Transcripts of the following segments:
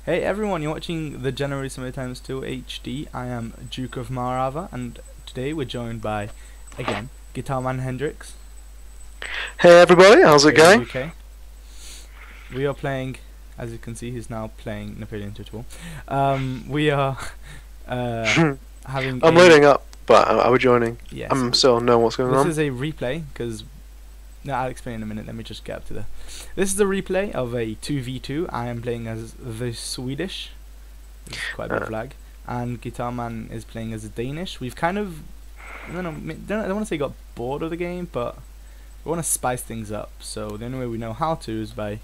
Hey everyone, you're watching the January Summer Times 2 HD. I am Duke of Marava, and today we're joined by, again, Guitar Man Hendrix. Hey everybody, how's it Here in the going? UK. We are playing, as you can see, he's now playing Napoleon Total War. We are uh, having I'm a, loading up, but are we joining? yes, I'm still knowing what's going this on. is a replay, because, no, I'll explain in a minute, let me just get up to the, this is a replay of a 2v2. I am playing as the Swedish, which is quite a big Uh, flag, and Guitar Man is playing as a Danish. We've kind of, I don't know, I don't want to say got bored of the game, but we want to spice things up. So the only way we know how to is by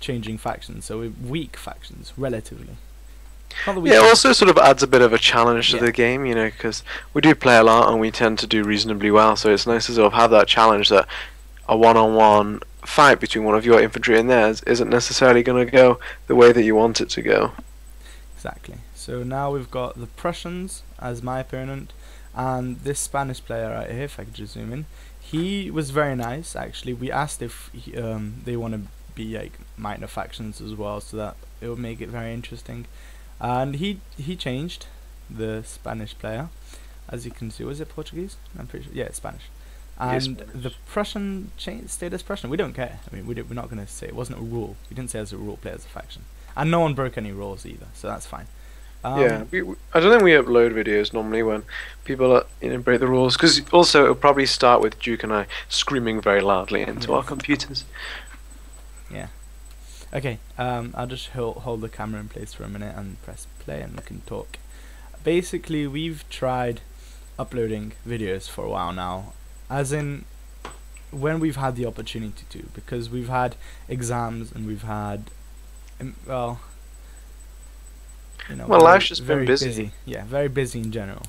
changing factions. So we're weak factions, relatively. Not the yeah, it weakest. also sort of adds a bit of a challenge to Yeah, the game, you know, because we do play a lot and we tend to do reasonably well, so it's nice to sort of have that challenge that a one-on-one fight between one of your infantry and theirs isn't necessarily going to go the way that you want it to go. exactly. So now we've got the Prussians as my opponent, and this Spanish player right here, if I could just zoom in, he was very nice, actually. We asked if they want to be like minor factions as well, so that it would make it very interesting. And he changed, the Spanish player, as you can see. Was it Portuguese? I'm pretty sure. Yeah, it's Spanish. Yes, And the Prussian stayed as Prussian. We don't care. I mean, we're not going to say it wasn't a rule. We didn't say as a rule play as a faction, and no one broke any rules either, so that's fine. yeah, I don't think we upload videos normally when people are, break the rules, because also it'll probably start with Duke and I screaming very loudly into our computers. Yeah. Okay. I'll just hold the camera in place for a minute and press play, and we can talk. Basically, we've tried uploading videos for a while now, as in when we've had the opportunity to, because we've had exams and we've had, well, you know, Well, very, life's just been very busy. Yeah, very busy in general.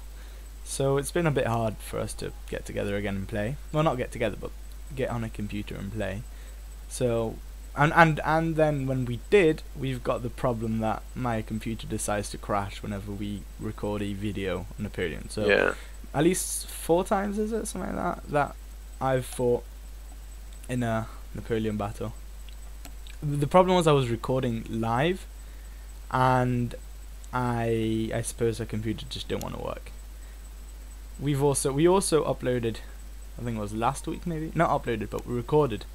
So it's been a bit hard for us to get together again and play. Well, not get together, but get on a computer and play. So, and then when we did, we've got the problem that my computer decides to crash whenever we record a video on Napoleon. So Yeah. at least 4 times, is it, something like that I've fought in a Napoleon battle. The problem was I was recording live, and I suppose the computer just didn't want to work. We also uploaded, I think it was last week, maybe not uploaded, but we recorded.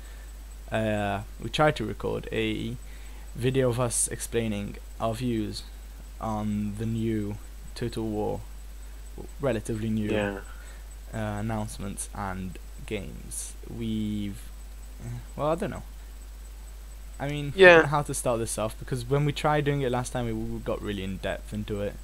We tried to record a video of us explaining our views on the new Total War, relatively new Yeah. announcements and games. Well, I don't know. I mean, I don't Yeah. know how to start this off, because when we tried doing it last time, we got really in depth into it.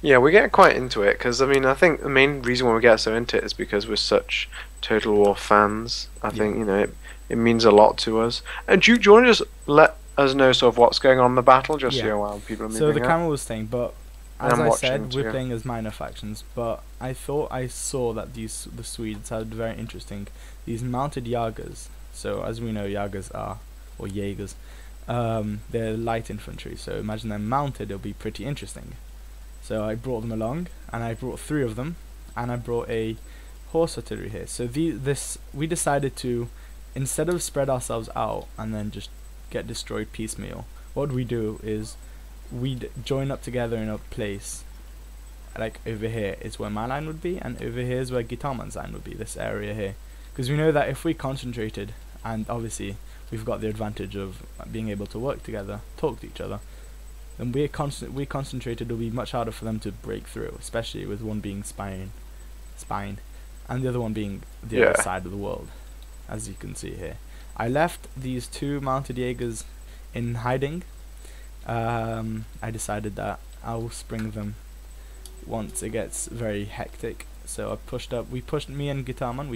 Yeah, we get quite into it because I mean, I think the main reason why we get so into it is because we're such Total War fans. I Yeah. think it means a lot to us. And do you want to just let us know sort of what's going on in the battle, just Yeah. so while people are So moving the up? camera was staying, but And as I'm I watching said, we're too. playing as minor factions. But I thought I saw that the Swedes had very interesting these mounted Jagers. So as we know, Jagers are, or Jaegers, they're light infantry. So imagine them mounted; it'll be pretty interesting. So I brought them along, and I brought 3 of them, and I brought a horse artillery here. So we decided to, instead of spread ourselves out and then just get destroyed piecemeal, what we do is we'd join up together in a place, like over here is where my line would be, and over here is where Guitarman's line would be, this area here. Because we know that if we concentrated, and obviously we've got the advantage of being able to work together, talk to each other, then we concentrated, it'll be much harder for them to break through, especially with one being spine, and the other one being the Yeah. other side of the world, as you can see here. I left these 2 mounted Jaegers in hiding. I decided that I'll spring them once it gets very hectic. So me and Guitarman,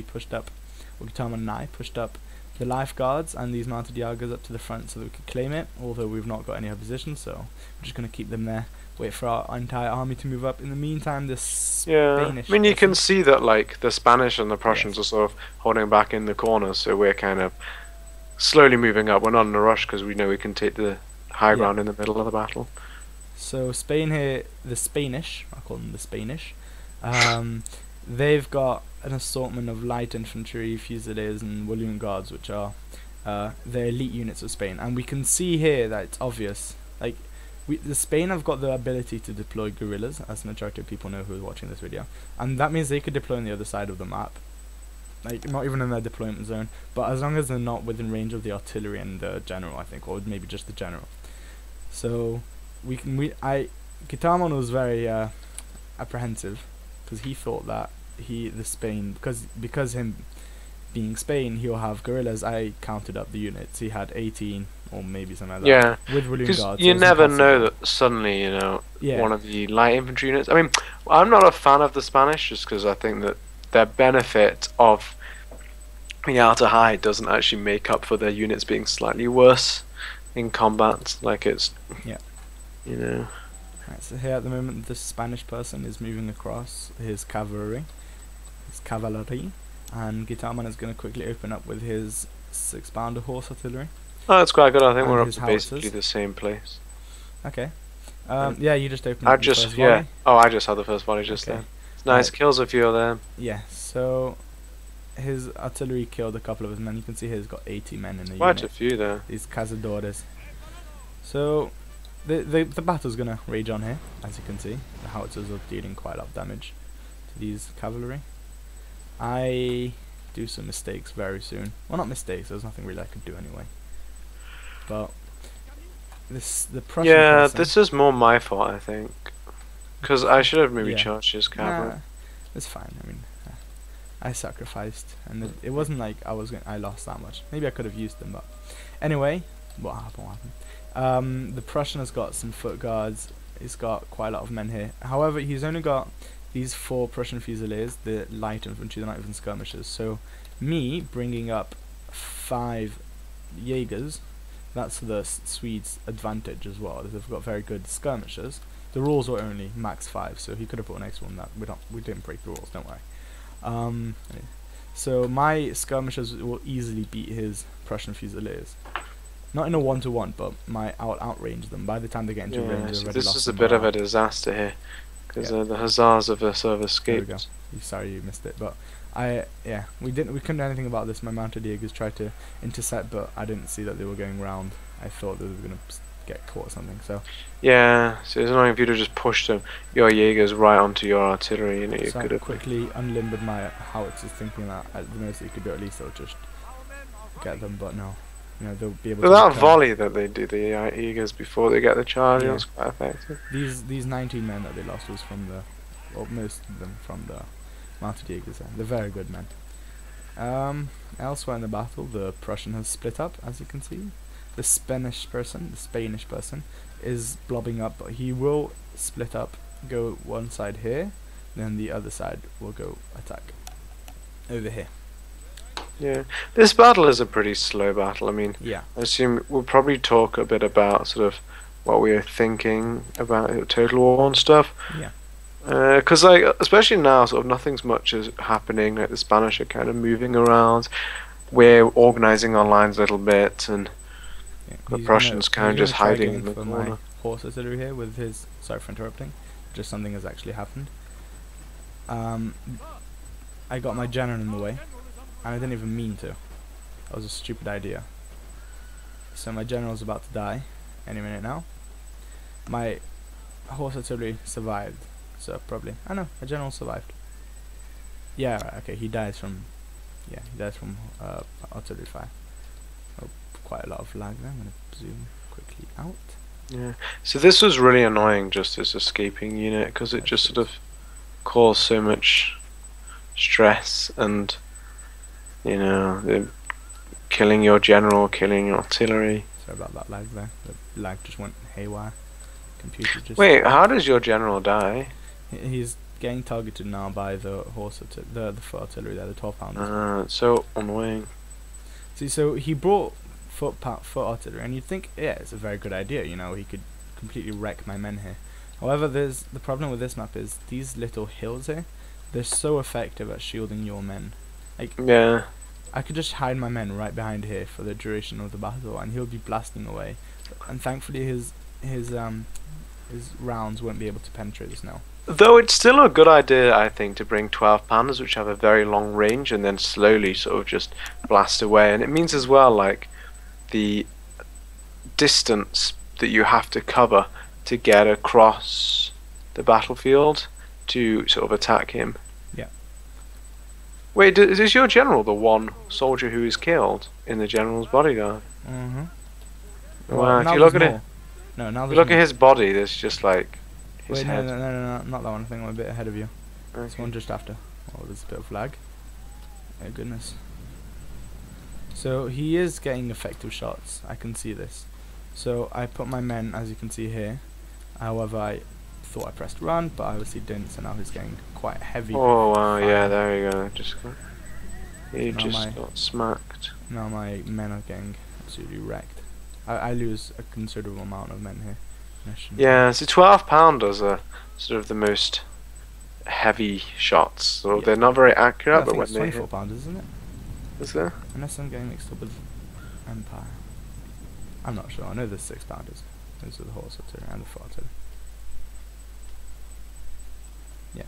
Guitarman and I pushed up the lifeguards and these mounted Jagers up to the front so that we could claim it, although we've not got any opposition, so we're just going to keep them there, wait for our entire army to move up. In the meantime, the Yeah. Spanish... I mean, you can Prussians- see that like the Spanish and the Prussians Yes. are sort of holding back in the corners, so we're kind of slowly moving up. We're not in a rush because we know we can take the high Yeah. ground in the middle of the battle. So Spain here, the Spanish, I call them the Spanish, they've got an assortment of light infantry, fusiliers, and Walloon guards, which are the elite units of Spain. And we can see here that it's obvious. Like, the Spain have got the ability to deploy guerrillas, as the majority of people know who is watching this video, and that means they could deploy on the other side of the map, like not even in their deployment zone, but as long as they're not within range of the artillery and the general, I think, or maybe just the general. So Guitarmon was very apprehensive, because he thought that the Spain, because him being Spain, he'll have guerrillas. I counted up the units. He had 18 or maybe something like that. Yeah, with William because Guards. you so never impossible. know that suddenly, you know, Yeah. one of the light infantry units. I mean, I'm not a fan of the Spanish just because I think that their benefit of being able to hide doesn't actually make up for their units being slightly worse in combat. Like it's, Yeah. you know. Right, so here at the moment, the Spanish person is moving across his cavalry, and Guitarman is going to quickly open up with his 6-pounder horse artillery. Oh, that's quite good. I think And we're up his to howitzers. basically the same place. Okay. Yeah, you just opened I up the just first yeah. volley. Oh, I just had the first volley just Okay. there. It's nice. Right. Kills a few of them. Yeah, so his artillery killed a couple of his men. You can see here he's got 80 men in the Quite a unit. few there. These cazadores. So the battle's gonna rage on here, as you can see. The howitzers are dealing quite a lot of damage to these cavalry. I do some mistakes very soon. Well, not mistakes. There's nothing really I could do anyway. But the Prussian person, this is more my fault, I think, because I should have maybe Yeah. charged his cavalry. nah, it's fine. I mean, I sacrificed, and it wasn't like I lost that much. Maybe I could have used them, but anyway, what happened? The Prussian has got some foot guards. He's got quite a lot of men here. However, he's only got these 4 Prussian Fusiliers, the light infantry, they're not even skirmishers. So me bringing up 5 Jaegers, that's the Swedes' advantage as well. They've got very good skirmishers. The rules were only max 5, so he could have put an extra one. That we didn't break the rules, don't worry. So my skirmishers will easily beat his Prussian Fusiliers. Not in a 1-to-1, but my outrange them. By the time they get into range, they've So already this lost is a the bit of a morale. disaster here, because Yeah. the hussars have sort of There we go. escaped. Sorry you missed it, but we couldn't do anything about this. My mounted Jaegers tried to intercept, but I didn't see that they were going round. I thought they were gonna get caught or something. So Yeah, so it's annoying if you'd have just pushed them, your Jaegers right onto your artillery. You know, you so could I have. quickly unlimbered my howitzers, thinking that at the most they could do at least they'll just get them, but no. You know, they'll be able But to that return. volley that they do, the Jaegers before they get the charge, Yeah. was quite effective. These 19 men that they lost was from most of them from the mounted Jaegers. They're very good men. Elsewhere in the battle, the Prussian has split up, as you can see. The Spanish person is blobbing up, but he will split up, go one side here, then the other side will go attack over here. Yeah, this battle is a pretty slow battle. I mean, Yeah. I assume we'll probably talk a bit about sort of what we are thinking about Total War and stuff. Yeah. Because like, especially now, sort of nothing's much is happening. Like the Spanish are kind of moving around. We're organising our lines a little bit, and Yeah, the he's Prussians kind of he's just gonna try hiding in going the for corner. my horse artillery here with his. Sorry for interrupting. Just something has actually happened. I got my general in the way, and I didn't even mean to. That was a stupid idea. So my general's about to die any minute now. My horse artillery survived, so probably. I know, my general survived. Yeah, right, okay, he dies from artillery fire. Oh, quite a lot of lag there. I'm gonna zoom quickly out. Yeah. So this was really annoying, just this escaping unit, because it just sort of caused so much stress, and you know, killing your general, killing your artillery. Sorry about that lag there. The lag just went haywire. Computer just. Wait, how does your general die? He's getting targeted now by the the foot artillery there, the 12-pounders. It's so annoying. See, so he brought foot artillery, and you'd think, yeah, it's a very good idea. You know, he could completely wreck my men here. However, the problem with this map is these little hills here. They're so effective at shielding your men. Like, Yeah. I could just hide my men right behind here for the duration of the battle, and he'll be blasting away. And thankfully, his rounds won't be able to penetrate the snow. Though it's still a good idea, I think, to bring 12-pounders, which have a very long range, and then slowly sort of just blast away. And it means as well, like, the distance that you have to cover to get across the battlefield to sort of attack him. Yeah. Wait, is your general the one soldier who is killed in the general's bodyguard? Mm-hmm. Wow, if now you look there's at it, more. No, now if you there's look more. at his body, there's just like his Wait, head. no, not that one. I think I'm a bit ahead of you. This Okay. one just after. Oh, there's a bit of lag. Oh goodness. So he is getting effective shots. I can see this. So I put my men, as you can see here. However, I thought I pressed run, but I obviously didn't. So now he's getting quite heavy. Oh wow, fire. yeah, there you go. He Now just got smacked. Now my men are getting absolutely wrecked. I lose a considerable amount of men here. Yeah, so 12 pounders are sort of the most heavy shots. So Yeah. they're not very accurate, I but think when it's they 24 hit, pounds, isn't it? is there? Unless I'm getting mixed up with Empire. I'm not sure. I know there's 6 pounders. Those are the horse artillery and the foot artillery. Yeah.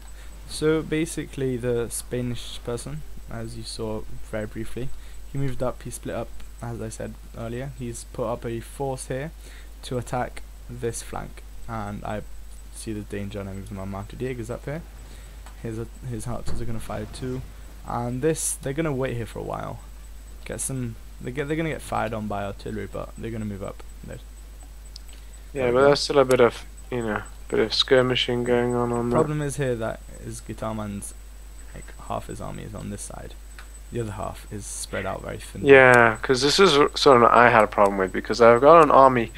So basically, the Spanish person, as you saw very briefly, he moved up. He split up, as I said earlier. He's put up a force here to attack this flank, and I see the danger, and I'm moving my mounted Jaegers up here. His howitzers are going to fire too, and they're going to wait here for a while. They're going to get fired on by artillery, but they're going to move up. Yeah, but there's still a bit of, bit of skirmishing going on that. Problem is here that is Guitarman's, like, half his army is on this side. The other half is spread out very thinly. Yeah, because this is something that I had a problem with, because I've got an army,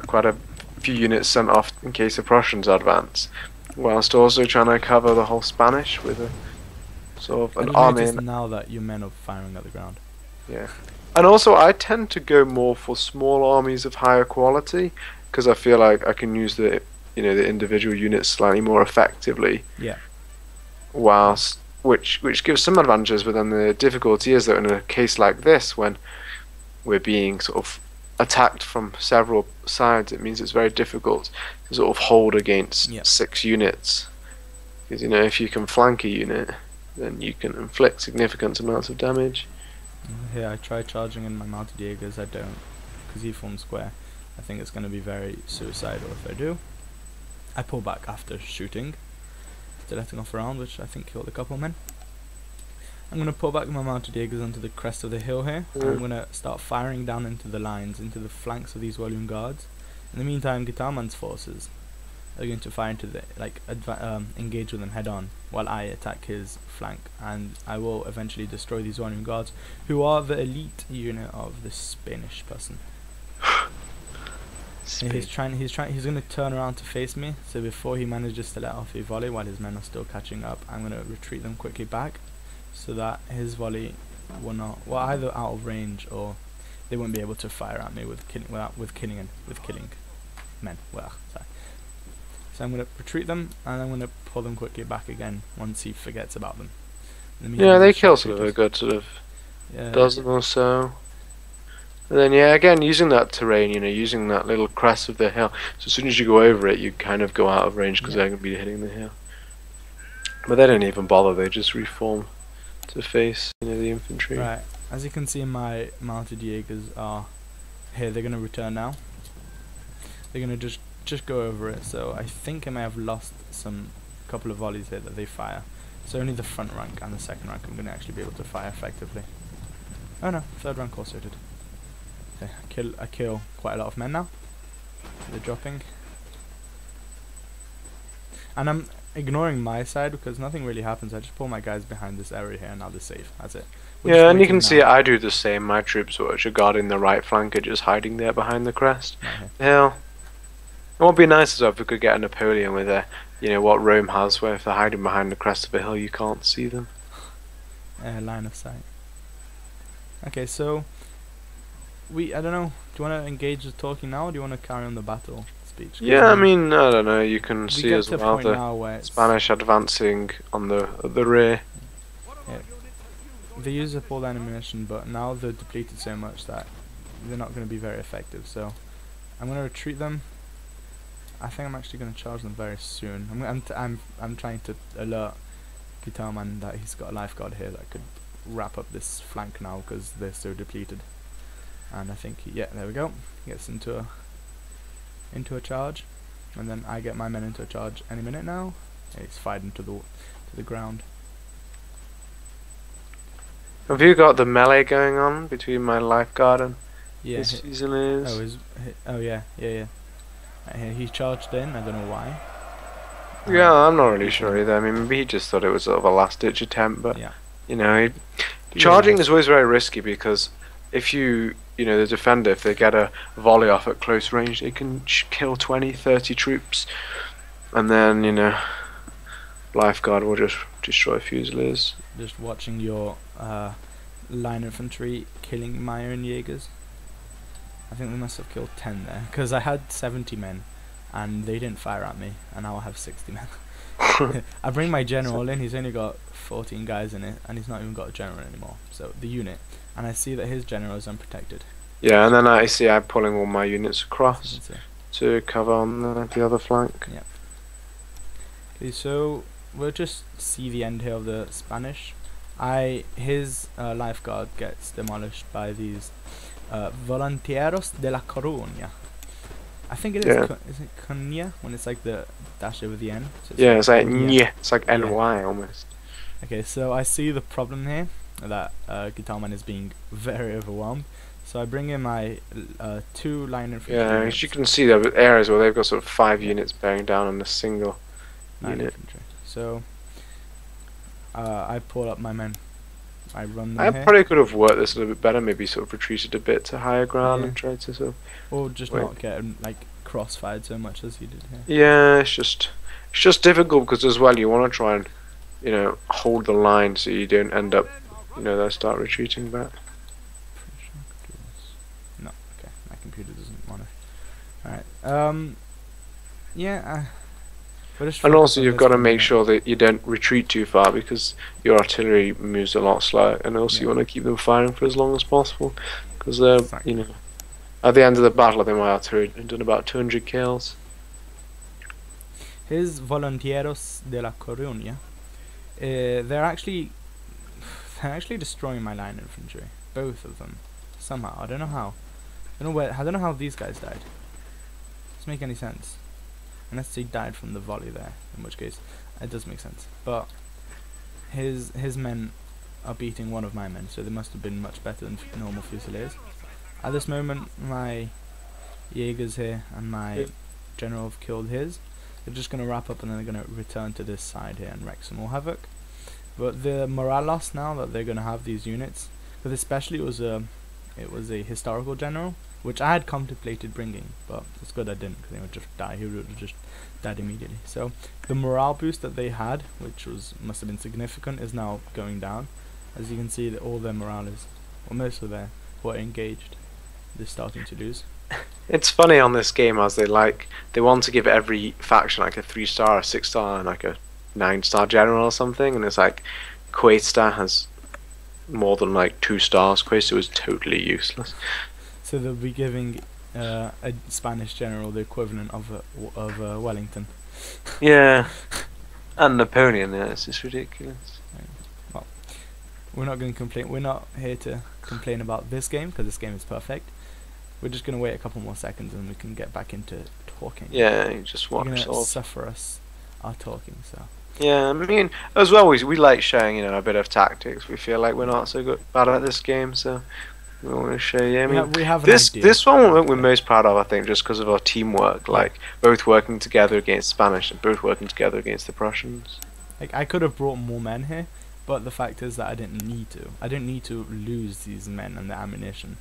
quite a few units sent off in case the Prussians advance, whilst also trying to cover the whole Spanish with a sort of an army. Just now that your men are firing at the ground. Yeah, and also I tend to go more for small armies of higher quality, because I feel like I can use the individual units slightly more effectively. Yeah. Whilst which gives some advantages, but then the difficulty is that in a case like this, when we're being sort of attacked from several sides, it means it's very difficult to sort of hold against 6 units. Because if you can flank a unit, then you can inflict significant amounts of damage. Here I try charging in my mounted Jaegers. I don't, because he forms square. I think it's going to be very suicidal if I do. I pull back after shooting, after letting off a round, which I think killed a couple men. I'm going to pull back my mounted Jaegers onto the crest of the hill here. I'm going to start firing down into the lines, into the flanks of these Walloon guards. In the meantime, Guitarman's forces are going to fire into the, engage with them head on, while I attack his flank, and I will eventually destroy these Walloon guards, who are the elite unit of this Spanish person. He's going to turn around to face me, so before he manages to let off a volley while his men are still catching up, I'm going to retreat them quickly back, so that his volley will not, either out of range, or they won't be able to fire at me with killing men. Sorry. So I'm going to retreat them, and I'm going to pull them quickly back again once he forgets about them. Yeah, they kill sort of a good dozen or so. And then again, using that terrain, using that little crest of the hill. So as soon as you go over it, you kind of go out of range, because they're going to be hitting the hill. But they don't even bother; they just reform to face, the infantry. Right. As you can see, my mounted Jaegers are here. They're going to return now. They're going to just go over it. So I think I may have lost a couple of volleys here that they fire. So only the front rank and the second rank I'm going to actually be able to fire effectively. Oh no, third rank also did. Okay, I kill quite a lot of men now. They're dropping. And I'm ignoring my side because nothing really happens. I just pull my guys behind this area here and now they're safe. That's it. Yeah, and you can see I do the same. My troops, which are guarding the right flank, are just hiding there behind the crest. Hell, it would be nice as well if we could get a Napoleon with what Rome has, where if they're hiding behind the crest of a hill, you can't see them. Line of sight. Okay, so I don't know. Do you want to engage the talking now, or do you want to carry on the battle speech? Yeah, I mean, I don't know. You can see as well the Spanish advancing on the rear. Yeah. They use up all their ammunition, but now they're depleted so much that they're not going to be very effective. So I'm going to retreat them. I think I'm actually going to charge them very soon. I'm trying to alert Guitarman that he's got a lifeguard here that could wrap up this flank now because they're so depleted. And I think, there we go. He gets into a charge. and then I get my men into a charge any minute now. He's fired into the ground. Have you got the melee going on between my lifeguard and Yeah. his Fusiliers? Oh yeah. He charged in. I don't know why. Yeah, I'm not really sure either. I mean, maybe he just thought it was sort of a last-ditch attempt, but yeah. you know, charging is always very risky because if the defender, if they get a volley off at close range, they can kill 20, 30 troops, and then lifeguard will just destroy Fusiliers. Just watching your line infantry killing my own Jaegers. I think they must have killed 10 there, because I had 70 men, and they didn't fire at me, and now I have 60 men. I bring my general in, he's only got 14 guys in it, and he's not even got a general anymore, so the unit, and I see that his general is unprotected. Yeah, and then I see I'm pulling all my units across to cover on the other flank. Yep. Okay, so we'll just see the end here of the Spanish. His lifeguard gets demolished by these Voluntieros de la Coruña. I think it is. Yeah. Is it Coruña when it's like the dash over the N? So Yeah, it's like Coruña. it's like NY almost. Okay, so I see the problem here that Guitarman is being very overwhelmed. So I bring in my 2 line infantry. Yeah, as you can see there are areas where they've got sort of 5 units bearing down on a single line unit. infantry. So I pull up my men. I run them I here. probably could have worked this a little bit better, maybe sort of retreated a bit to higher ground Yeah. and tried to sort of... Or just not get like crossfired so much as you did here. Yeah, it's just difficult because as well you want to try and hold the line so you don't end up they start retreating back. No, okay, my computer doesn't want to. Alright, yeah, And also you've got to make sure that you don't retreat too far because your artillery moves a lot slower, and also you want to keep them firing for as long as possible because they're at the end of the battle I think my artillery had done about 200 kills. His Voluntieros de la Coruña, they're actually destroying my line infantry, both of them, somehow. I don't know how. I don't know how these guys died. Doesn't make any sense. Unless he died from the volley there, in which case it does make sense. But his men are beating one of my men, so they must have been much better than normal Fusiliers. At this moment, my Jaegers here and my general have killed his. They're just going to wrap up and then they're going to return to this side here and wreak some more havoc. But the morale loss now that they're going to have these units, because especially it was a historical general, which I had contemplated bringing, but it's good I didn't, because he would just die. He would have just died immediately. So the morale boost that they had, which must have been significant, is now going down. As you can see, that all their morale is, or most of their who are engaged, they're starting to lose. It's funny on this game as they want to give every faction like a 3-star, a 6-star, and like a 9-star general or something, and it's like Quaestor has more than like 2 stars. Quaestor was totally useless. So they'll be giving a Spanish general the equivalent of Wellington. Yeah, and Napoleon. Yeah, it's just ridiculous. Well, we're not going to complain. We're not here to complain about this game because this game is perfect. We're just going to wait a couple more seconds and we can get back into talking. Yeah, you just watch. You're going to suffer us our talking. So. Yeah, I mean, as well, we like showing a bit of tactics. We feel like we're not so bad at this game, so. We want to show you. I mean, we have this one we're most proud of, I think, just because of our teamwork. Like both working together against Spanish and both working together against the Prussians. Like I could have brought more men here, but the fact is that I didn't need to. I didn't need to lose these men and the ammunition,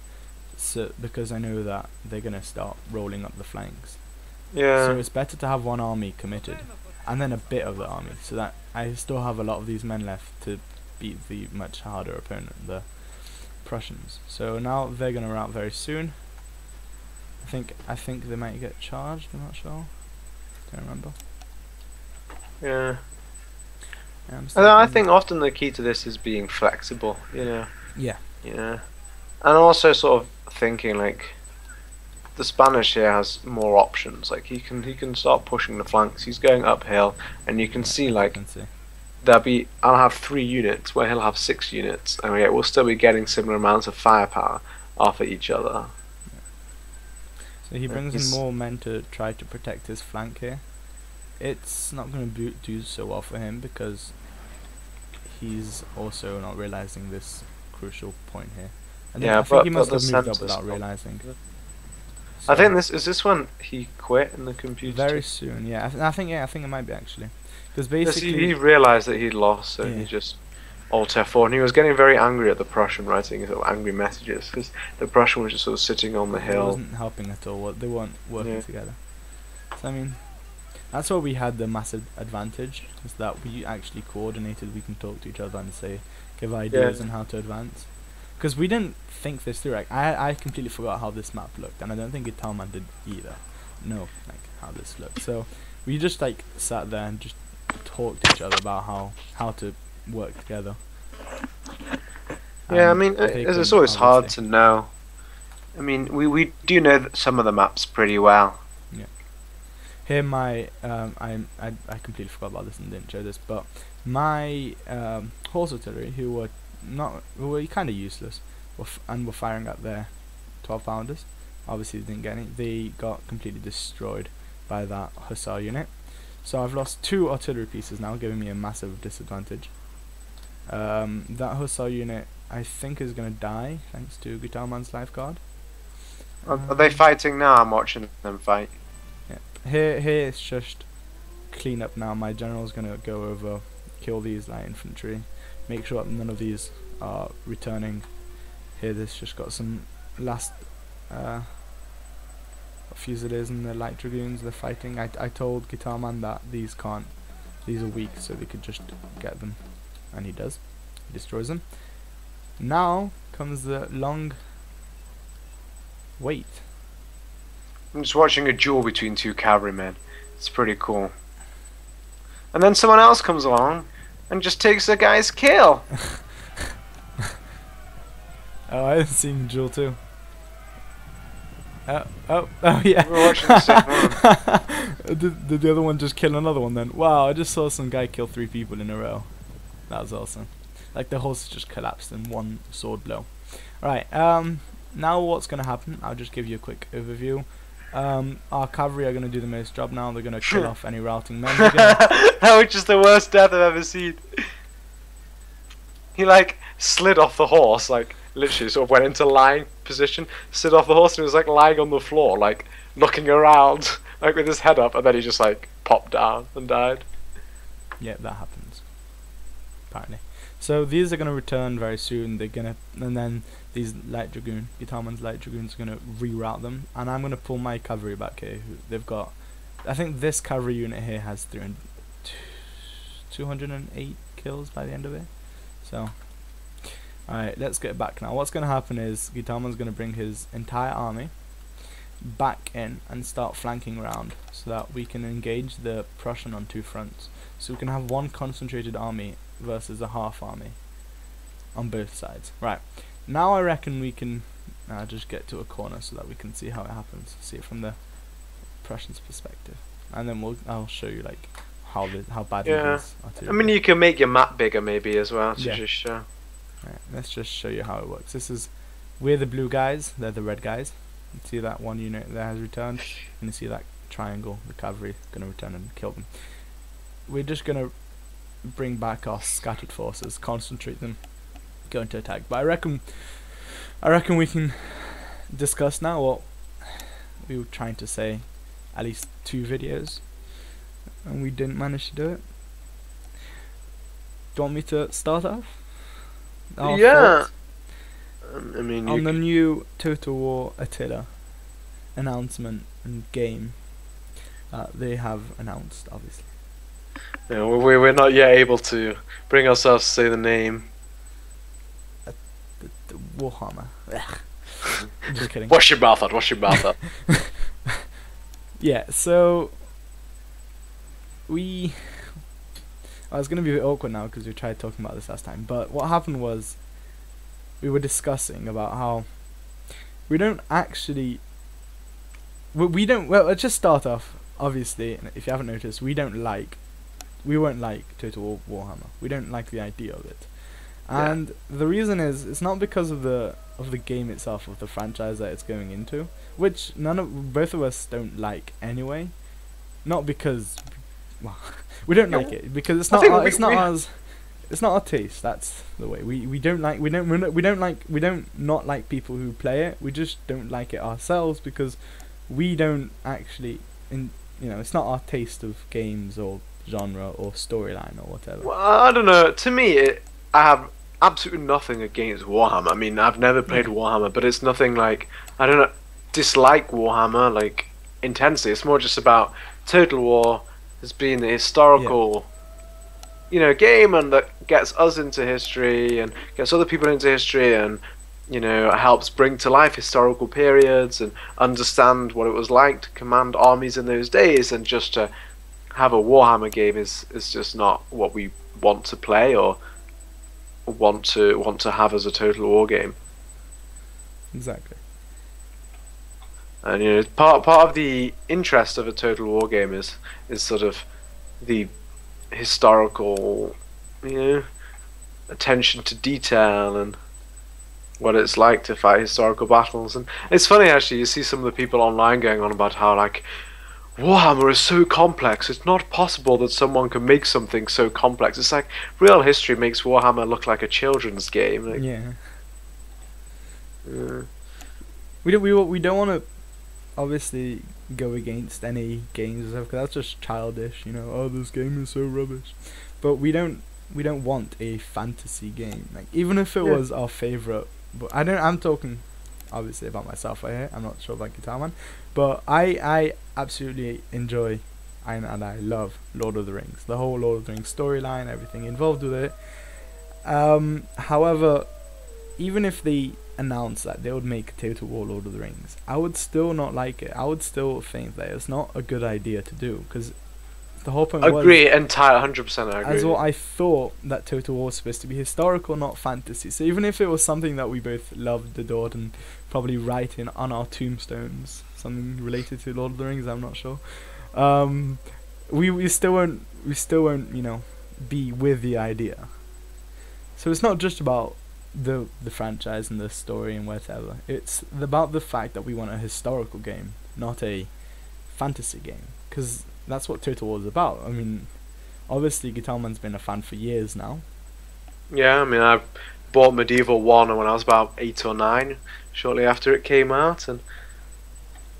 so because I know that they're gonna start rolling up the flanks. Yeah. So it's better to have one army committed, and then a bit of the army, so that I still have a lot of these men left to beat the much harder opponent, the Prussians. So now they're gonna rout very soon. I think they might get charged. I'm not sure. Don't remember. Yeah. I think often the key to this is being flexible. Yeah. Yeah. And also sort of thinking like the Spanish here has more options. Like he can start pushing the flanks. He's going uphill, and you can see like. I'll have 3 units where he'll have 6 units, and we'll still be getting similar amounts of firepower off at each other. So he brings in He's- more men to try to protect his flank here. It's not going to do so well for him because he's also not realizing this crucial point here. I think he must the have moved up centre's without not- realizing. I So think is this when he quit in the computer. very soon. Yeah, I think it might be actually, because Yes, basically he realized that he'd lost, so Yeah. he just alt F4, and he was getting very angry at the Prussian, writing sort of angry messages because the Prussian was just sort of sitting on the it hill. wasn't helping at all. They weren't working Yeah. together. So I mean, that's where we had the massive advantage, is that we actually coordinated. We can talk to each other and give ideas on how to advance. Because we didn't think this through. Like I completely forgot how this map looked, and I don't think Italman did either. No, like how this looked. So we just like sat there and just talked to each other about how to work together. Yeah, I And mean, they it's couldn't, always hard obviously. to know. I mean, we do know some of the maps pretty well. Here my I completely forgot about this and didn't show this, but my horse artillery, who were kind of useless, were firing at their 12-pounders. Obviously they didn't get any. They got completely destroyed by that hussar unit. So I've lost 2 artillery pieces now, giving me a massive disadvantage. That hussar unit I think is gonna die thanks to Guitarman's lifeguard. Are they fighting now? I'm watching them fight. Here it's just clean up now. My general's gonna go over, kill these light infantry, make sure that none of these are returning. Here this just got some last fusiliers and the light dragoons. They're fighting. I told Guitarman that these are weak, so they could just get them, and he does. He destroys them. Now comes the long wait. I'm just watching a duel between 2 cavalrymen. It's pretty cool. And then someone else comes along and just takes the guy's kill. Oh, I haven't seen Jewel too. Oh yeah. We're watching the same one. Did the other one just kill another one then? Wow, I just saw some guy kill 3 people in a row. That was awesome. Like the horse just collapsed in one sword blow. Alright, now what's gonna happen? I'll just give you a quick overview. Our cavalry are gonna do the most job now. They're gonna kill off any routing men. That was just the worst death I've ever seen. He like slid off the horse, like literally sort of went into lying position, slid off the horse, and he was like lying on the floor, like looking around, like with his head up, and then he just like popped down and died. Yeah, that happens. Apparently. So these are gonna return very soon. And then these light dragoon, Guitarman's light dragoons, are gonna reroute them, and I'm gonna pull my cavalry back here. They've got, I think this cavalry unit here has 208 kills by the end of it. So, alright, let's get back now. What's gonna happen is Guitarman's gonna bring his entire army back in and start flanking around, so that we can engage the Prussian on 2 fronts. So we can have one concentrated army versus a half army on both sides. Right, now I reckon we can just get to a corner so that we can see how it happens, see it from the Prussians' perspective, and then I'll show you like how bad it is. I mean, you can make your map bigger maybe as well to just show. Right, let's just show you how it works. We're the blue guys, they're the red guys. You see that one unit there has returned, and you see that triangle, the cavalry gonna return and kill them. We're just gonna bring back our scattered forces, concentrate them, go into attack. But I reckon we can discuss now what we were trying to say at least 2 videos, and we didn't manage to do it. Do you want me to start off? Yeah. I mean, on the new Total War Attila announcement and game they have announced, obviously. Yeah, we're not yet able to bring ourselves to say the name. The Warhammer. I'm just kidding. Wash your mouth out, wash your mouth out. Yeah, so I was going to be a bit awkward now because we tried talking about this last time, but what happened was we were discussing about how we don't actually well, let's just start off. Obviously, if you haven't noticed, we won't like Total War Warhammer. We don't like the idea of it. And the reason is, it's not because of the of the game itself, of the franchise that it's going into, which both of us don't like anyway. Not because, well, we don't like it because it's not it's not our taste. That's the way we don't not like people who play it. We just don't like it ourselves because we don't actually it's not our taste of games or genre or storyline or whatever. Well, I don't know. To me, I have absolutely nothing against Warhammer. I mean, I've never played Warhammer, but it's nothing like, I don't know, dislike Warhammer like intensely. It's more just about Total War as being the historical, game, and that gets us into history and gets other people into history, and helps bring to life historical periods and understand what it was like to command armies in those days. And just to have a Warhammer game is just not what we want to play or want to have as a Total War game. Exactly. And part of the interest of a Total War game is sort of the historical, attention to detail and what it's like to fight historical battles. And it's funny, actually, you see some of the people online going on about how, like, Warhammer is so complex, it's not possible that someone can make something so complex. It's like, real history makes Warhammer look like a children's game. Like, yeah. We don't want to obviously go against any games because that's just childish, oh, this game is so rubbish. But we don't want a fantasy game, like, even if it was our favorite. But I'm talking obviously about myself right here. I'm not sure about Guitar Man, but I absolutely enjoy and I love Lord of the Rings, the whole Lord of the Rings storyline, everything involved with it. However, even if they announced that they would make Total War Lord of the Rings, I would still not like it. I would still think that it's not a good idea to do, because the whole point agree, 100% agree. As well, I thought that Total War was supposed to be historical, not fantasy. So even if it was something that we both loved, adored, and probably write in on our tombstones, something related to Lord of the Rings, I'm not sure. We still won't be with the idea. So it's not just about the franchise and the story and whatever. It's about the fact that we want a historical game, not a fantasy game, because that's what Total War is about. I mean, obviously Guitar Man's been a fan for years now. Yeah, I mean, I bought Medieval 1 when I was about 8 or 9, shortly after it came out, and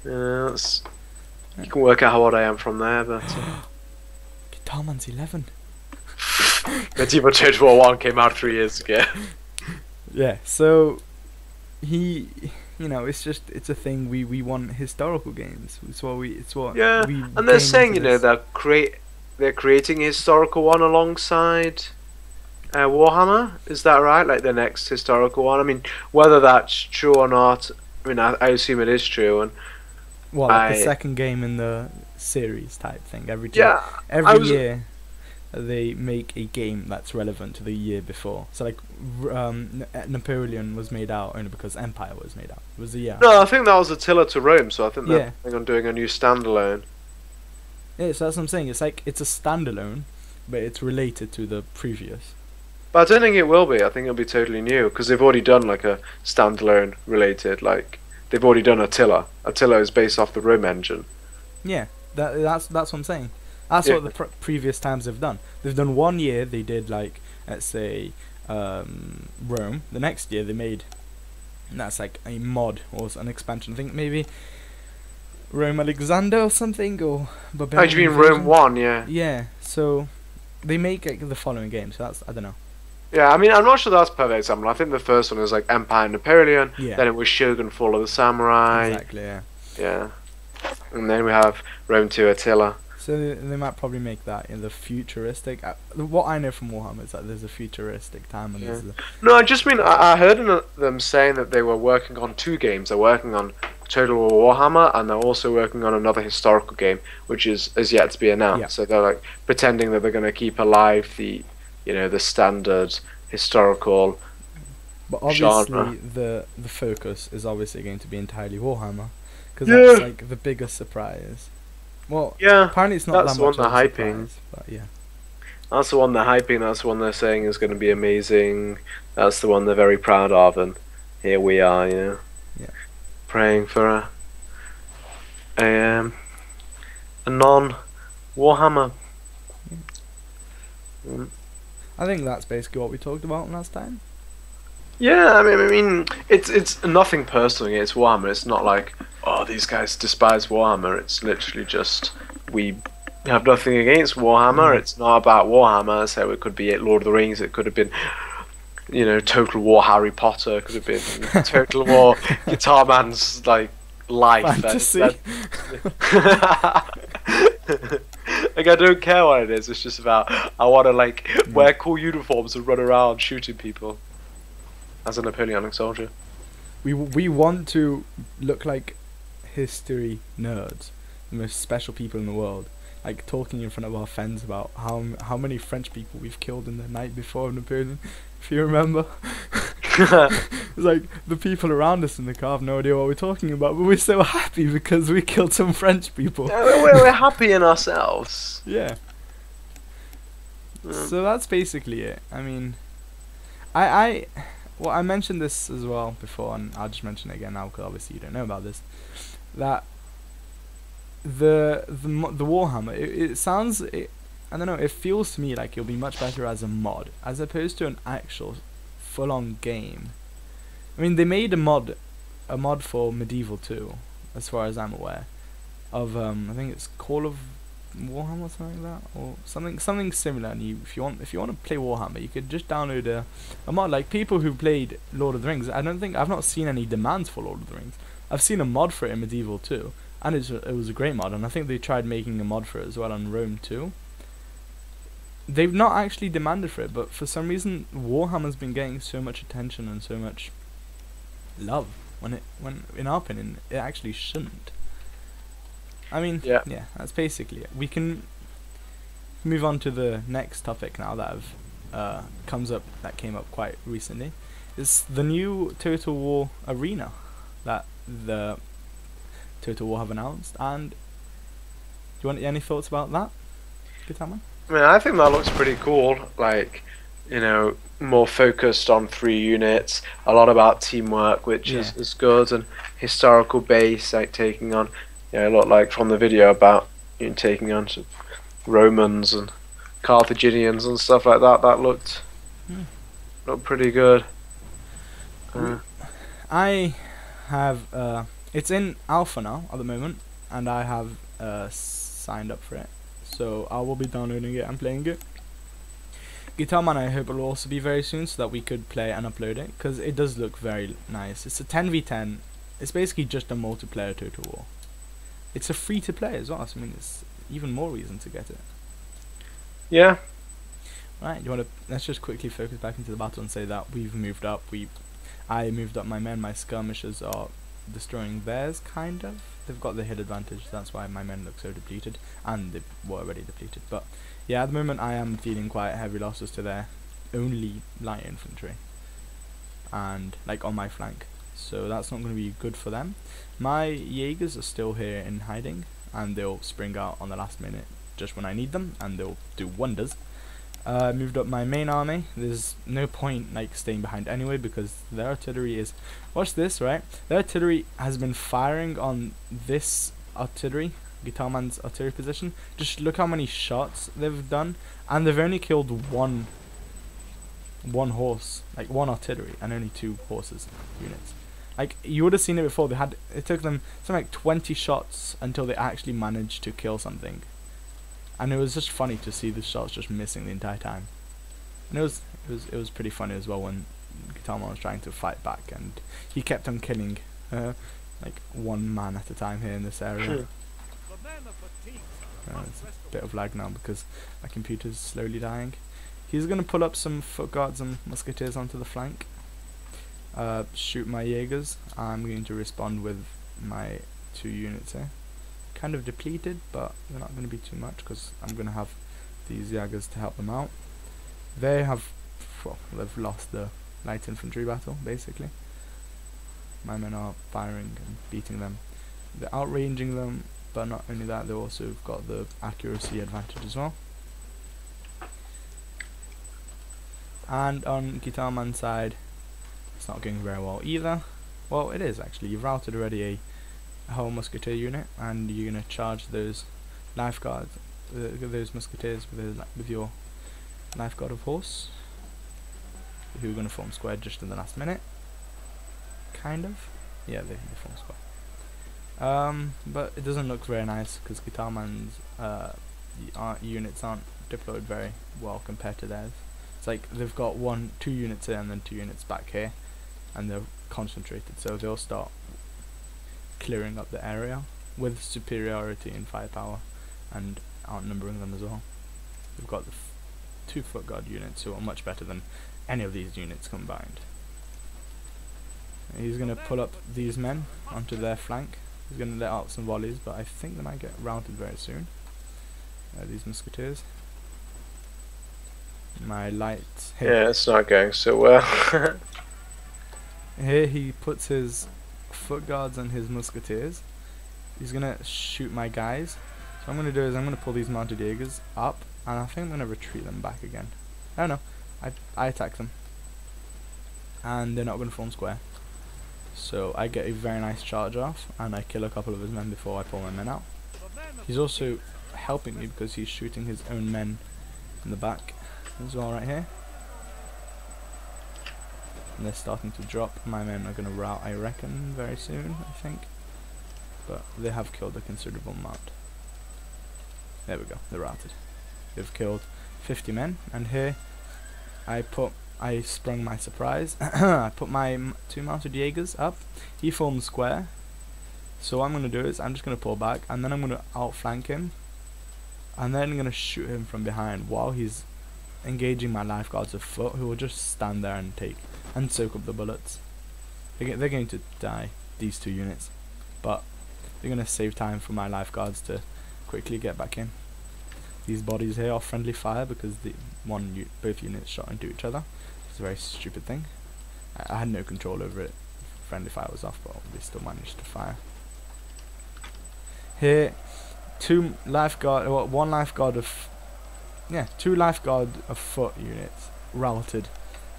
you can work out how old I am from there, but... Guitar Man's 11. Medieval Total War 1 came out 3 years ago. Yeah, so it's a thing. We want historical games. And they're saying they're creating a historical one alongside Warhammer. Is that right? Like the next historical one. I mean, whether that's true or not, I mean, I assume it is true. And the second game in the series type thing. Every year they make a game that's relevant to the year before. So like Napoleon was made out only because Empire was made out. It was the year. No, I think that was Attila to Rome, so I think they're planning on doing a new standalone. Yeah, so that's what I'm saying. It's like it's a standalone, but it's related to the previous. But I don't think it will be. I think it'll be totally new, because they've already done like a standalone related, like they've already done Attila. Attila is based off the Rome engine. Yeah, that's what I'm saying. That's what the previous times they've done. They've done 1 year, they did like, let's say, Rome. The next year they made, that's like a mod or an expansion. I think maybe Rome Alexander or something, or Barbarian. Oh, you mean Rome 1, yeah. Yeah, so they make like the following game, so that's, I don't know. Yeah, I mean, I'm not sure that's a perfect example. I think the first one was like Empire Napoleon, yeah. Then it was Shogun Fall of the Samurai. Exactly, yeah. Yeah. And then we have Rome 2 Attila. So they might probably make that in the futuristic. What I know from Warhammer is that there's a futuristic time and there's No, I just mean I heard them saying that they were working on 2 games. They're working on Total War Warhammer, and they're also working on another historical game, which is yet to be announced. Yeah. So they're like pretending that they're going to keep alive the standard historical. But obviously genre. the focus is obviously going to be entirely Warhammer, because that's like the biggest surprise. Well, apparently it's not that's that much the one of a they're hyping. surprise, but yeah. That's the one they're hyping. That's the one they're saying is going to be amazing. That's the one they're very proud of, and here we are, Yeah. praying for a non Warhammer. Mm. I think that's basically what we talked about last time. Yeah, I mean, it's nothing personally. It's Warhammer. It's not like, oh, these guys despise Warhammer. It's literally just we have nothing against Warhammer. It's not about Warhammer. So it could be Lord of the Rings. It could have been, Total War Harry Potter. It could have been Total War Guitar Man's like life. Fantasy. Like, I don't care what it is. It's just about I want to like wear cool uniforms and run around shooting people as a Napoleonic soldier. We want to look like history nerds, the most special people in the world, like talking in front of our friends about how many French people we've killed in the night before Napoleon, if you remember. It's like the people around us in the car have no idea what we're talking about, but we're so happy because we killed some French people. Yeah, we're happy in ourselves. Yeah. So that's basically it. I mean, I mentioned this as well before, and I'll just mention it again now because obviously you don't know about this. That the Warhammer, it sounds, I don't know, it feels to me like it'll be much better as a mod as opposed to an actual full-on game. I mean, they made a mod for Medieval 2, as far as I'm aware, of I think it's Call of Warhammer or something like that, or something similar. And if you want to play Warhammer, you could just download a mod. Like people who played Lord of the Rings, I've not seen any demands for Lord of the Rings. I've seen a mod for it in Medieval 2, and it was a great mod. And I think they tried making a mod for it as well on Rome 2. They've not actually demanded for it, but for some reason Warhammer's been getting so much attention and so much love when in our opinion it actually shouldn't. I mean, yeah, that's basically it. We can move on to the next topic now that came up quite recently. It's the new Total War arena that the Total War have announced. And do you want any thoughts about that, Guitarman? I mean, I think that looks pretty cool. Like, more focused on 3 units, a lot about teamwork, which is good, and historical base, like taking on, it looked like from the video about taking on some Romans and Carthaginians and stuff like that. That looked pretty good. I have it's in alpha now at the moment, and I have signed up for it, so I will be downloading it and playing it. Guitarman, I hope will also be very soon, so that we could play and upload it, because it does look very nice. It's a 10v10. It's basically just a multiplayer Total War. It's a free to play as well, so I mean it's even more reason to get it. Yeah. Right, let's just quickly focus back into the battle and say that we've moved up. I moved up my men. My skirmishers are destroying theirs, kind of. They've got the hit advantage, that's why my men look so depleted, and they were already depleted. But yeah, at the moment I am dealing quite heavy losses to their only light infantry, and like on my flank, so that's not going to be good for them. My Jaegers are still here in hiding, and they'll spring out on the last minute just when I need them, and they'll do wonders. Moved up my main army. There's no point like staying behind anyway, because their artillery is, watch this, right? Their artillery has been firing on this artillery, Guitarman's artillery position. Just look how many shots they've done, and they've only killed one horse, like one artillery, and only 2 horses units. Like, you would have seen it before. It took them something like 20 shots until they actually managed to kill something. And it was just funny to see the shots just missing the entire time. And it was pretty funny as well when Guitarman was trying to fight back, and he kept on killing like 1 man at a time here in this area. It's a bit of lag now because my computer's slowly dying. He's gonna pull up some foot guards and musketeers onto the flank. Shoot my Jaegers. I'm going to respond with my 2 units here. Kind of depleted, but they're not going to be too much because I'm going to have these Jaegers to help them out. They've lost the light infantry battle, basically. My men are firing and beating them. They're outranging them, but not only that, they've also got the accuracy advantage as well. And on Guitarman's side, It's not going very well either. Well, it is actually. You've routed already a whole musketeer unit, and you're gonna charge those lifeguards, those musketeers with your lifeguard of horse, who are gonna form square just in the last minute. Kind of. Yeah, they form square. But it doesn't look very nice because Guitar Man's units aren't deployed very well compared to theirs. It's like they've got 2 units here and then 2 units back here, and they're concentrated, so they'll start clearing up the area with superiority in firepower and outnumbering them as well. We've got the 2 foot guard units who are much better than any of these units combined. He's going to pull up these men onto their flank. He's going to let out some volleys, but I think they might get routed very soon. These musketeers. My light. Yeah, it's not going so well. Here he puts his foot guards and his musketeers. He's going to shoot my guys. So what I'm going to do is I'm going to pull these mounted Jaegers up, and I think I'm going to retreat them back again. I don't know. I attack them. And they're not going to form square. So I get a very nice charge off, and I kill a couple of his men before I pull my men out. He's also helping me because he's shooting his own men in the back as well right here. And they're starting to drop. My men are going to rout, I reckon, very soon, I think. But they have killed a considerable amount. There we go, they're routed. They've killed 50 men, and here I sprung my surprise. I put my 2 mounted Jaegers up. He forms square. So what I'm going to do is I'm just going to pull back, and then I'm going to outflank him, and then I'm going to shoot him from behind while he's engaging my lifeguards of foot, who will just stand there and soak up the bullets. They're going to die, these 2 units, but they're going to save time for my lifeguards to quickly get back in. These bodies here are friendly fire because both units shot into each other. It's a very stupid thing. I had no control over it. Friendly fire was off, but they still managed to fire. Here, 2 lifeguard of foot units routed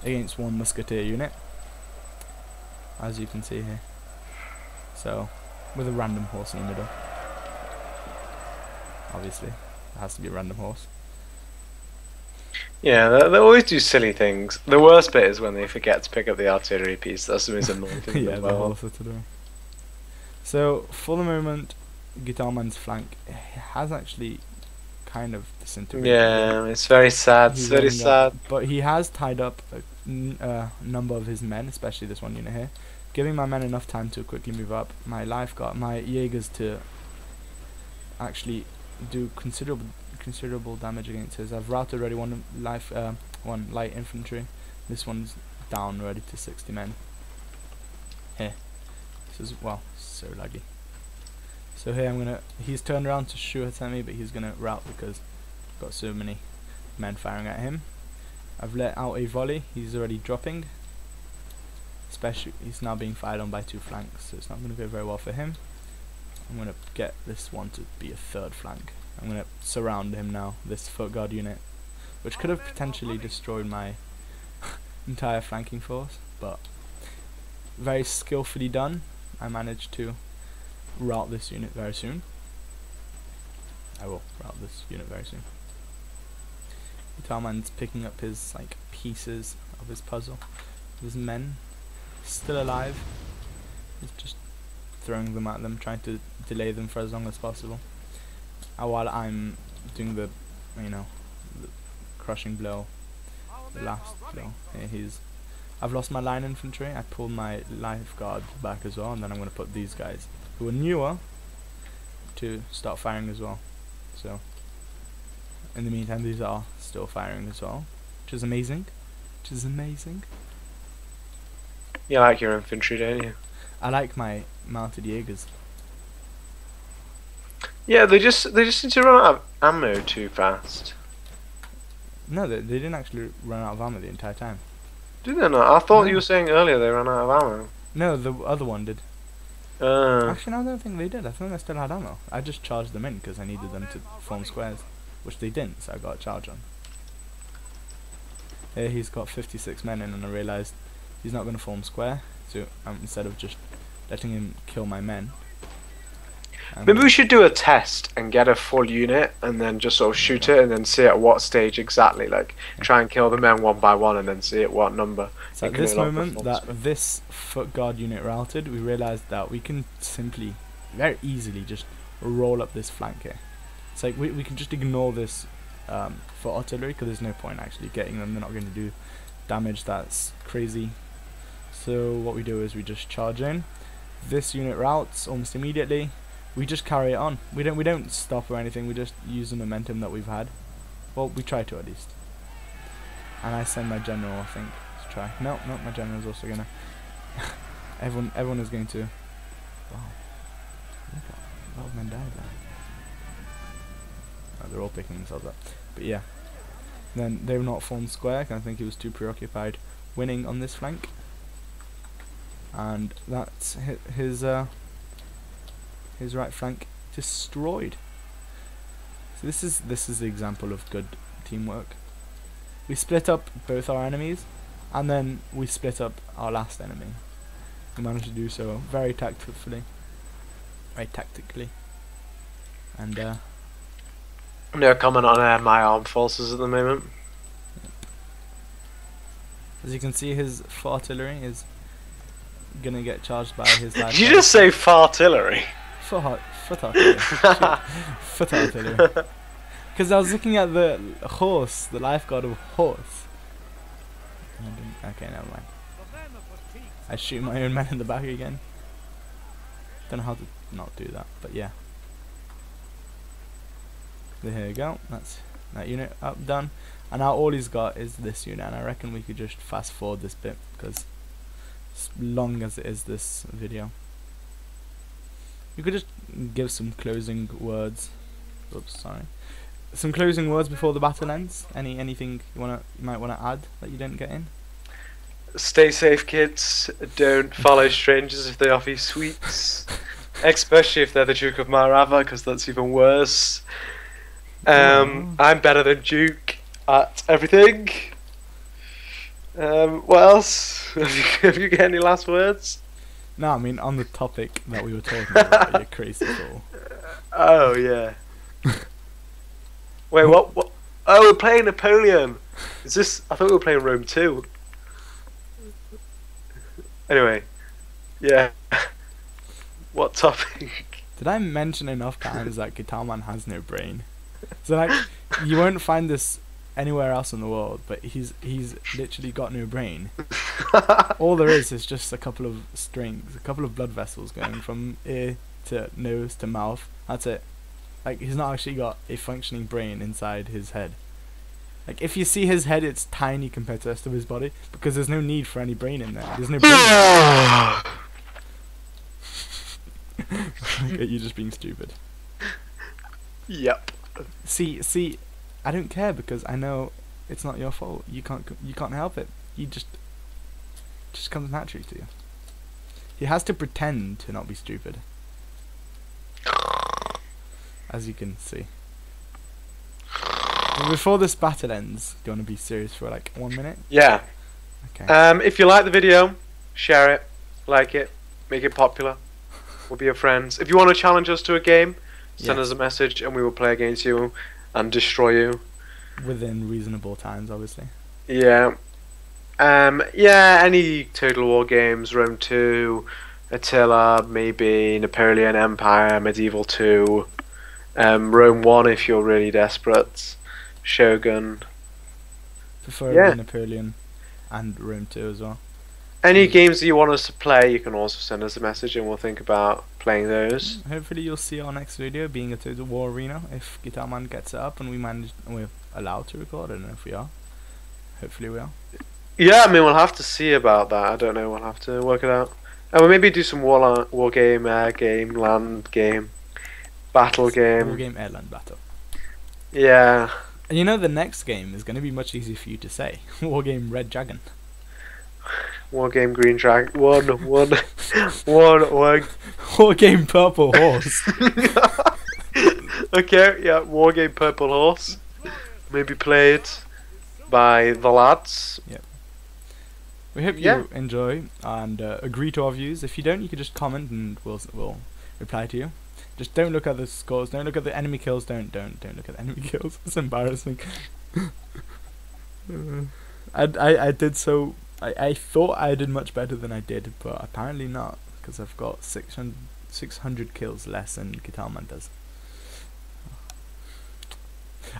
against 1 musketeer unit, as you can see here. So, with a random horse in the middle. Obviously, it has to be a random horse. Yeah, they always do silly things. The worst bit is when they forget to pick up the artillery piece. That's the most annoying thing. Yeah, the horse to do. So, for the moment, Guitar Man's flank has actually kind of disintegrated. Yeah, it's very sad. It's very sad. But he has tied up a number of his men, especially this one unit here, giving my men enough time to quickly move up. My Jaegers to actually do considerable damage against his. I've routed already one light infantry. This one's down already to 60 men. Here, this is so laggy. So here he's turned around to shoot at me, but he's gonna rout because I've got so many men firing at him. I've let out a volley. He's already dropping. Especially, he's now being fired on by 2 flanks, so it's not gonna go very well for him. I'm gonna get this one to be a 3rd flank. I'm gonna surround him now, this foot guard unit, which could have potentially destroyed my entire flanking force, but very skillfully done. I managed to rout this unit very soon. I will rout this unit very soon. Guitar Man's picking up his pieces of his puzzle. His men still alive. He's just throwing them at them, trying to delay them for as long as possible. While I'm doing the crushing blow, the last blow. Here I've lost my line infantry. I pulled my lifeguard back as well, and then I'm going to put these guys, who are newer, to start firing as well. So, in the meantime, these are still firing as well, which is amazing. You like your infantry, don't you? I like my mounted Jaegers. Yeah, they just seem to run out of ammo too fast. No, they didn't actually run out of ammo the entire time. Did they not? I thought you were saying earlier they ran out of ammo. No, the other one did. Actually, no, I don't think they did. I think they still had ammo. I just charged them in because I needed them to form squares, which they didn't, so I got a charge on. Here he's got 56 men in, and I realised he's not going to form square. So instead of just letting him kill my men. Maybe we should do a test and get a full unit and then just sort of shoot it and then see at what stage exactly. Like try and kill the men one by one and then see at what number. So at this moment that this foot guard unit routed, we realized that we can simply, very easily, just roll up this flank here. It's like we can just ignore this for artillery because there's no point actually getting them. They're not going to do damage that's crazy. So what we do is we just charge in. This unit routes almost immediately. We just carry it on. We don't stop or anything. We just use the momentum that we've had. Well, we try to at least. And I send my general, I think, to try. No, my general's also gonna. everyone is going to. Wow, look at a lot of men died there. Oh, they're all picking themselves up. But yeah, then they've not formed square. I think he was too preoccupied winning on this flank. And that's his right flank destroyed. So this is the example of good teamwork. We split up both our enemies, and then we split up our last enemy. We managed to do so very tactfully, and no comment on my armed forces at the moment. As you can see, his foot artillery is gonna get charged by his light. Did you just say fartillery? Foot artillery. Foot artillery. Because I was looking at the horse, the lifeguard of horse. Okay, never mind. I shoot my own men in the back again. Don't know how to not do that, but yeah. There you go. That's that unit up, done. And now all he's got is this unit, and I reckon we could just fast forward this bit because as long as it is this video. You could just give some closing words. Oops, sorry. Some closing words before the battle ends. Anything you might wanna add that you didn't get in? Stay safe, kids. Don't follow strangers if they offer you sweets, especially if they're the Duke of Marava, because that's even worse. I'm better than Duke at everything. What else? Have you got any last words? No, I mean on the topic that we were talking about. You're crazy fool. Oh yeah. Wait, what? Oh, we're playing Napoleon. Is this? I thought we were playing Rome 2. Anyway, yeah. What topic? Did I mention enough times that Guitar Man has no brain? So like, you won't find this anywhere else in the world, but he's literally got no brain. All there is just a couple of strings, a couple of blood vessels going from ear to nose to mouth. That's it. Like, he's not actually got a functioning brain inside his head. Like, if you see his head, it's tiny compared to the rest of his body because there's no need for any brain in there. There's no brain. Look at you just being stupid. Yep. See, I don't care because I know it's not your fault. You can't help it. You just comes naturally to you. He has to pretend to not be stupid. As you can see. But before this battle ends, do you want to be serious for like 1 minute? Yeah. Okay. If you like the video, share it, like it, make it popular. We'll be your friends. If you want to challenge us to a game, send us a message and we will play against you and destroy you. Within reasonable times, obviously. Yeah. Yeah, any Total War games, Rome 2, Attila, maybe Napoleon Empire, Medieval 2, Rome 1 if you're really desperate, Shogun. Preferably Napoleon and Rome 2 as well. Any games that you want us to play, you can also send us a message and we'll think about playing those. Hopefully you'll see our next video being a Total War arena if Guitar Man gets it up and we're allowed to record. I don't know if we are. Hopefully we are. Yeah, I mean we'll have to see about that. I don't know, we'll have to work it out. And we'll maybe do some war game, air game, land game, battle game. War game, air, land battle. Yeah. And you know the next game is going to be much easier for you to say. War game Red Dragon. War game Green Dragon. One. War game Purple Horse. Okay, yeah, War game Purple Horse. Maybe played by the lads. Yep. We hope Yeah. you enjoy and agree to our views. If you don't, you can just comment and we'll reply to you. Just don't look at the scores. Don't look at the enemy kills. Don't look at the enemy kills. It's embarrassing. I did so. I thought I did much better than I did, but apparently not, because I've got 600 kills less than Guitar Man does.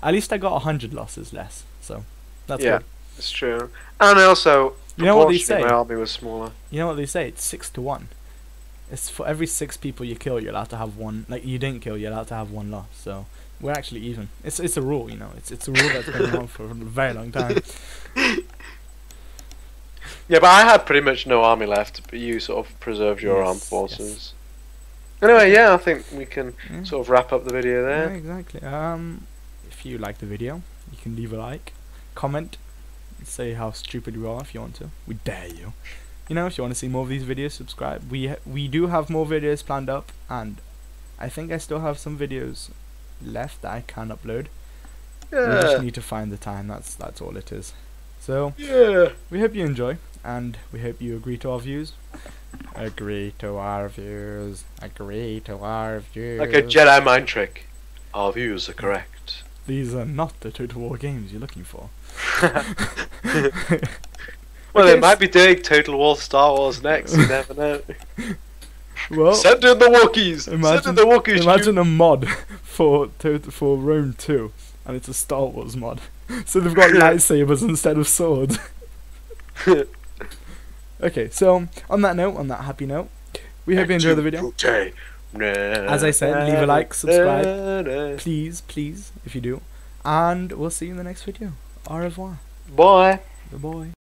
At least I got 100 losses less, so that's Yeah, good. it's true. And also, You know what they proportionally, say? my army was smaller. You know what they say? It's 6 to 1. It's for every 6 people you kill, you're allowed to have one. Like you didn't kill, you're allowed to have one loss. So we're actually even. It's a rule, you know. It's a rule that's been on for a very long time. Yeah, but I had pretty much no army left, but you sort of preserved your Yes, armed forces. Anyway, yeah, I think we can Yeah. sort of wrap up the video Yeah, there. exactly. If you like the video, you can leave a like, comment, say how stupid you are if you want to. We dare you. You know, if you want to see more of these videos, subscribe. We do have more videos planned up, and I think I still have some videos left that I can upload. We just Yeah. need to find the time. That's all it is. So Yeah. we hope you enjoy, and we hope you agree to our views. Agree to our views. Agree to our views. Like a Jedi mind trick. Our views are correct. These are not the Total War games you're looking for. Well, Okay, they might be doing Total War Star Wars next, you never know. Well, Send in the Wookiees! Send in the Wookiees! imagine a mod for Rome 2, and it's a Star Wars mod. So they've got lightsabers instead of swords. Okay, so on that note, on that happy note, we hope you enjoy the video. As I said, leave a like, subscribe, please, if you do, and we'll see you in the next video. Au revoir. Bye. Goodbye.